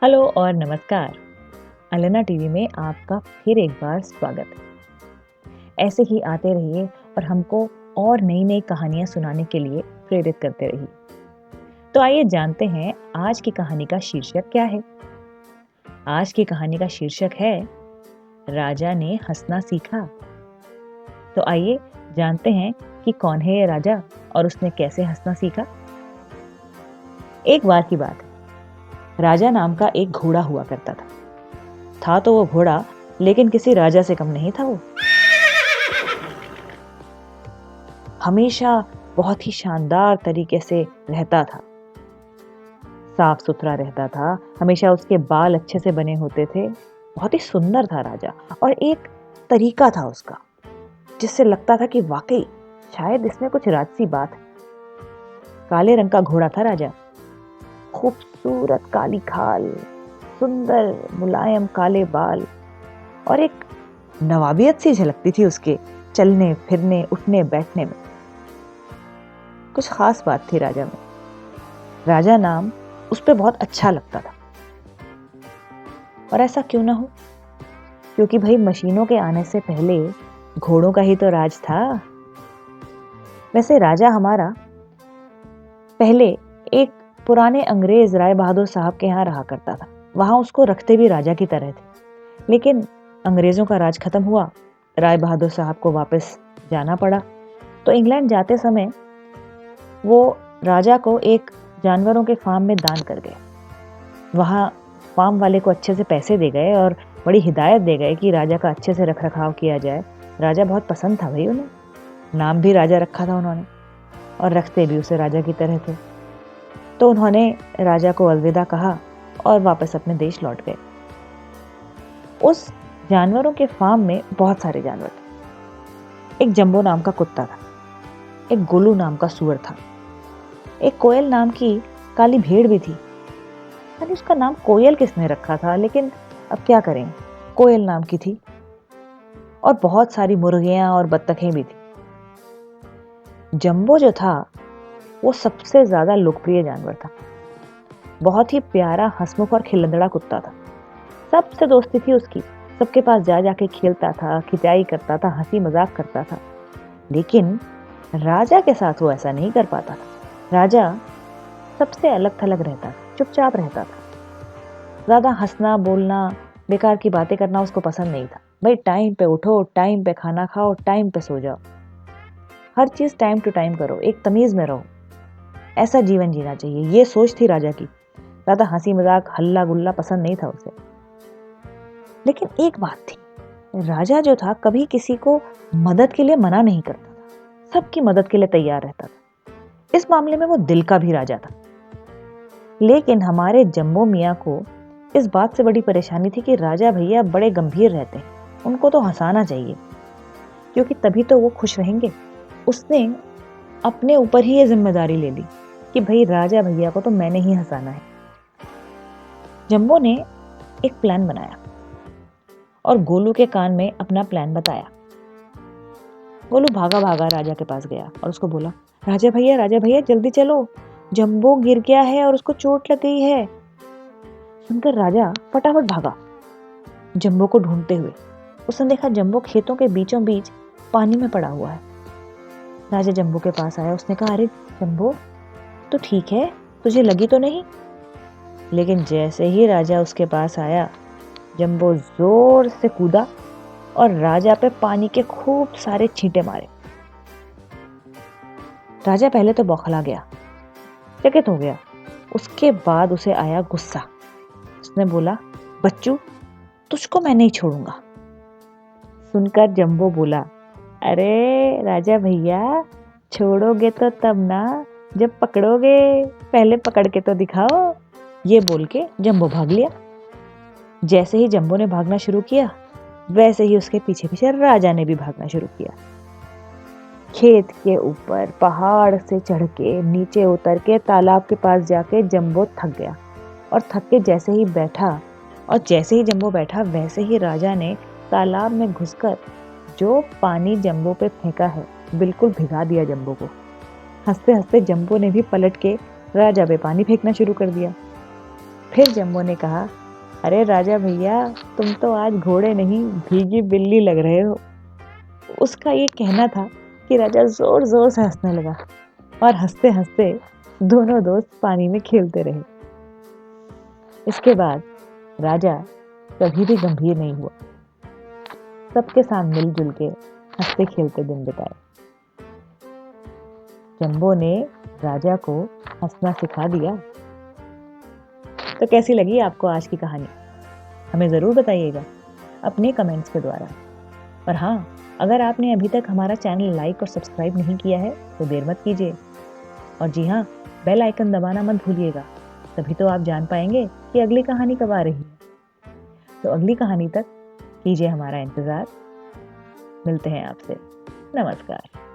Hello और नमस्कार। अलना TV में आपका फिर एक बार स्वागत है। ऐसे ही आते रहिए और हमको और नई नई कहानियां सुनाने के लिए प्रेरित करते रहिए। तो आइए जानते हैं आज की कहानी का शीर्षक क्या है। आज की कहानी का शीर्षक है राजा ने हंसना सीखा। तो आइए जानते हैं कि कौन है ये राजा और उसने कैसे हंसना सीखा। एक बार की बात है, राजा नाम का एक घोड़ा हुआ करता था तो वो घोड़ा लेकिन किसी राजा से कम नहीं था। वो हमेशा बहुत ही शानदार तरीके से रहता था, साफ सुथरा रहता था, हमेशा उसके बाल अच्छे से बने होते थे। बहुत ही सुंदर था राजा। और एक तरीका था उसका जिससे लगता था कि वाकई शायद इसमें कुछ राजसी बात है। काले रंग का घोड़ा था राजा, खूबसूरत काली खाल, सुंदर मुलायम काले बाल और एक नवाबियत सी झलकती थी उसके चलने फिरने उठने बैठने में। कुछ खास बात थी राजा में। राजा नाम उस पे बहुत अच्छा लगता था। और ऐसा क्यों ना हो, क्योंकि भाई मशीनों के आने से पहले घोड़ों का ही तो राज था। वैसे राजा हमारा पहले एक पुराने अंग्रेज राय बहादुर साहब के यहाँ रहा करता था। वहां उसको रखते भी राजा की तरह थे, लेकिन अंग्रेजों का राज खत्म हुआ, राय बहादुर साहब को वापस जाना पड़ा। तो इंग्लैंड जाते समय वो राजा को एक जानवरों के फार्म में दान कर गए। वहाँ फार्म वाले को अच्छे से पैसे दे गए और बड़ी हिदायत दे गए कि राजा का अच्छे से रख रखाव किया जाए। राजा बहुत पसंद था भाई उन्हें, नाम भी राजा रखा था उन्होंने और रखते भी उसे राजा की तरह थे। तो उन्होंने राजा को अलविदा कहा और वापस अपने देश लौट गए। उस जानवरों के फार्म में बहुत सारे जानवर थे। एक जंबो नाम का कुत्ता था, एक गोलू नाम का सूअर था, एक कोयल नाम की काली भेड़ भी थी। अरे उसका नाम कोयल किसने रखा था, लेकिन अब क्या करें, कोयल नाम की थी। और बहुत सारी मुर्गियां और बत्तखें भी थी। जंबो जो था वो सबसे ज्यादा लोकप्रिय जानवर था। बहुत ही प्यारा, हंसमुख और खिलंदड़ा कुत्ता था। सबसे दोस्ती थी उसकी, सबके पास जा जाके खेलता था, खिंचाई करता था, हंसी मजाक करता था। लेकिन राजा के साथ वो ऐसा नहीं कर पाता था। राजा सबसे अलग थलग रहता था, चुपचाप रहता था। ज्यादा हंसना बोलना, बेकार की बातें करना उसको पसंद नहीं था। भाई टाइम पे उठो, टाइम पे खाना खाओ, टाइम पे सो जाओ, हर चीज टाइम टू टाइम करो, एक तमीज में रहो, ऐसा जीवन जीना चाहिए, ये सोच थी राजा की। ज्यादा हंसी मजाक हल्ला गुल्ला पसंद नहीं था उसे। लेकिन एक बात थी, राजा जो था कभी किसी को मदद के लिए मना नहीं करता था, सबकी मदद के लिए तैयार रहता था। इस मामले में वो दिल का भी राजा था। लेकिन हमारे जम्बो मियाँ को इस बात से बड़ी परेशानी थी कि राजा भैया बड़े गंभीर रहते हैं, उनको तो हंसाना चाहिए, क्योंकि तभी तो वो खुश रहेंगे। उसने अपने ऊपर ही ये जिम्मेदारी ले ली कि भाई राजा भैया को तो मैंने ही हंसाना है। जंबो ने एक प्लान बनाया और गोलू के कान में अपना प्लान बताया। गोलू भागा भागा राजा के पास गया और उसको बोला, राजा भैया जल्दी चलो, जंबो गिर गया है और उसको चोट लग गई है। सुनकर राजा फटाफट भागा जंबो को ढूंढते हुए। उसने देखा जंबो खेतों के बीचों बीच पानी में पड़ा हुआ है। राजा जंबो के पास आया, उसने कहा, अरे जंबो तो ठीक है, तुझे लगी तो नहीं? लेकिन जैसे ही राजा उसके पास आया, जंबो जोर से कूदा और राजा पे पानी के खूब सारे छींटे मारे। राजा पहले तो बौखला गया, चकित हो गया। उसके बाद उसे आया गुस्सा। उसने बोला, बच्चू तुझको मैं नहीं छोड़ूंगा। सुनकर जंबो बोला, अरे राजा भैया छोड़ोगे तो तब ना जब पकड़ोगे, पहले पकड़ के तो दिखाओ। ये बोल के जंबो भाग लिया। जैसे ही जंबो ने भागना शुरू किया, वैसे ही उसके पीछे पीछे राजा ने भी भागना शुरू किया। खेत के ऊपर पहाड़ से चढ़ के नीचे उतर के तालाब के पास जाके जंबो थक गया और थक के जैसे ही बैठा, और जैसे ही जंबो बैठा वैसे ही राजा ने तालाब में घुसकर जो पानी जंबो पे फेंका है बिल्कुल भिगा दिया जंबो को। हंसते हंसते जंबो ने भी पलट के राजा पे पानी फेंकना शुरू कर दिया। फिर जम्बो ने कहा, अरे राजा भैया, तुम तो आज घोड़े नहीं भीगी बिल्ली लग रहे हो। उसका ये कहना था कि राजा जोर जोर से हंसने लगा और हंसते हंसते दोनों दोस्त पानी में खेलते रहे। इसके बाद राजा कभी भी गंभीर नहीं हुआ, सबके साथ मिलजुल के हंसते खेलते दिन बिताए। जम्बो ने राजा को हंसना सिखा दिया। तो कैसी लगी आपको आज की कहानी? हमें ज़रूर बताइएगा अपने कमेंट्स के द्वारा। और हाँ, अगर आपने अभी तक हमारा चैनल लाइक और सब्सक्राइब नहीं किया है तो देर मत कीजिए। और जी हाँ, बेल आइकन दबाना मत भूलिएगा, तभी तो आप जान पाएंगे कि अगली कहानी कब आ रही है। तो अगली कहानी तक कीजिए हमारा इंतज़ार। मिलते हैं आपसे। नमस्कार।